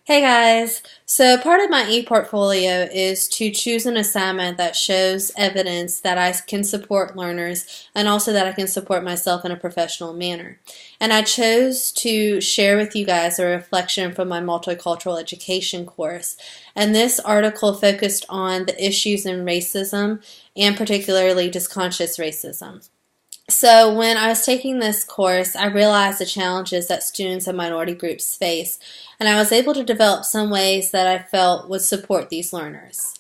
Hey guys, so part of my e-portfolio is to choose an assignment that shows evidence that I can support learners and also that I can support myself in a professional manner. And I chose to share with you guys a reflection from my multicultural education course. And this article focused on the issues in racism and particularly disconscious racism. So when I was taking this course, I realized the challenges that students and minority groups face, and I was able to develop some ways that I felt would support these learners.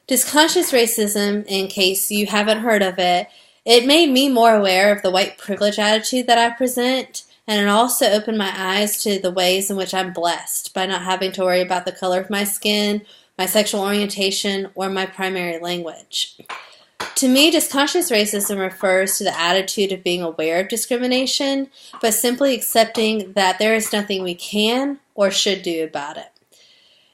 Disconscious racism, in case you haven't heard of it, it made me more aware of the white privilege attitude that I present, and it also opened my eyes to the ways in which I'm blessed by not having to worry about the color of my skin, my sexual orientation, or my primary language. To me, disconscious racism refers to the attitude of being aware of discrimination, but simply accepting that there is nothing we can or should do about it.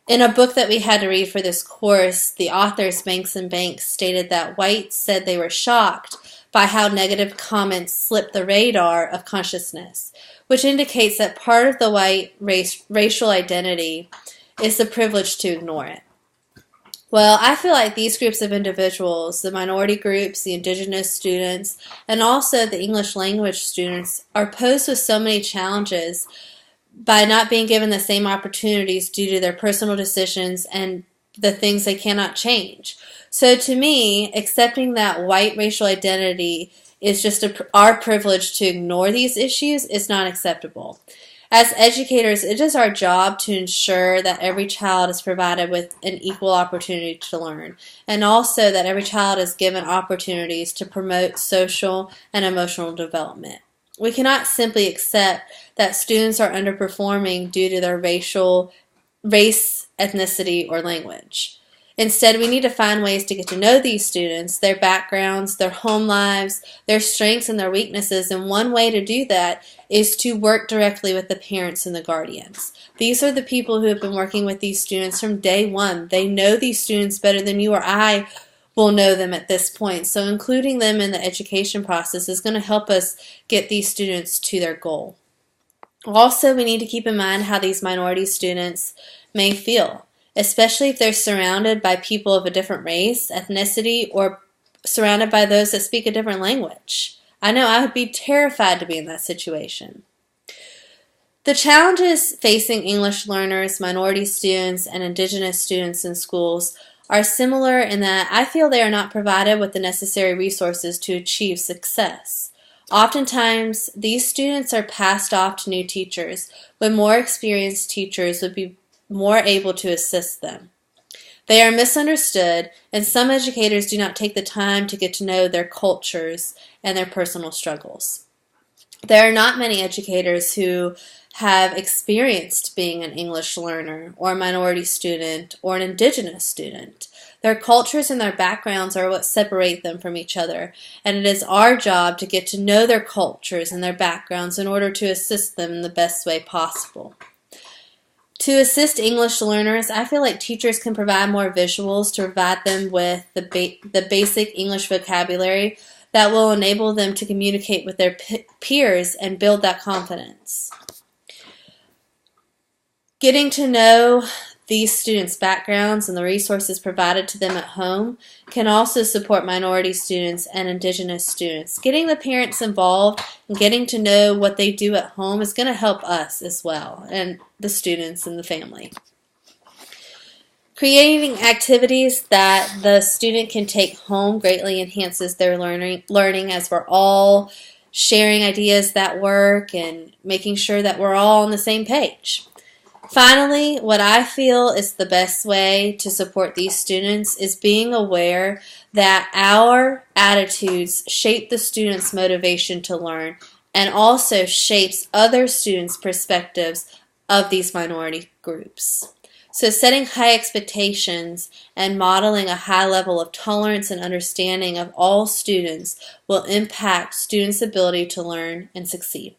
In a book that we had to read for this course, the authors Banks and Banks stated that whites said they were shocked by how negative comments slipped the radar of consciousness, which indicates that part of the white racial identity is the privilege to ignore it. Well, I feel like these groups of individuals, the minority groups, the indigenous students, and also the English language students, are posed with so many challenges by not being given the same opportunities due to their personal decisions and the things they cannot change. So to me, accepting that white racial identity is just our privilege to ignore these issues is not acceptable. As educators, it is our job to ensure that every child is provided with an equal opportunity to learn, and also that every child is given opportunities to promote social and emotional development. We cannot simply accept that students are underperforming due to their race, ethnicity, or language. Instead, we need to find ways to get to know these students, their backgrounds, their home lives, their strengths and their weaknesses, and one way to do that is to work directly with the parents and the guardians. These are the people who have been working with these students from day one. They know these students better than you or I will know them at this point, so including them in the education process is going to help us get these students to their goal. Also, we need to keep in mind how these minority students may feel, especially if they're surrounded by people of a different race, ethnicity, or surrounded by those that speak a different language. I know I would be terrified to be in that situation. The challenges facing English learners, minority students, and indigenous students in schools are similar in that I feel they are not provided with the necessary resources to achieve success. Oftentimes, these students are passed off to new teachers, when more experienced teachers would be more able to assist them. They are misunderstood, and some educators do not take the time to get to know their cultures and their personal struggles. There are not many educators who have experienced being an English learner or a minority student or an indigenous student. Their cultures and their backgrounds are what separate them from each other, and it is our job to get to know their cultures and their backgrounds in order to assist them in the best way possible. To assist English learners, I feel like teachers can provide more visuals to provide them with the basic English vocabulary that will enable them to communicate with their peers and build that confidence. Getting to know these students' backgrounds and the resources provided to them at home can also support minority students and indigenous students. Getting the parents involved and getting to know what they do at home is going to help us as well, and the students and the family. Creating activities that the student can take home greatly enhances their learning as we're all sharing ideas that work and making sure that we're all on the same page. Finally, what I feel is the best way to support these students is being aware that our attitudes shape the students' motivation to learn and also shapes other students' perspectives of these minority groups. So setting high expectations and modeling a high level of tolerance and understanding of all students will impact students' ability to learn and succeed.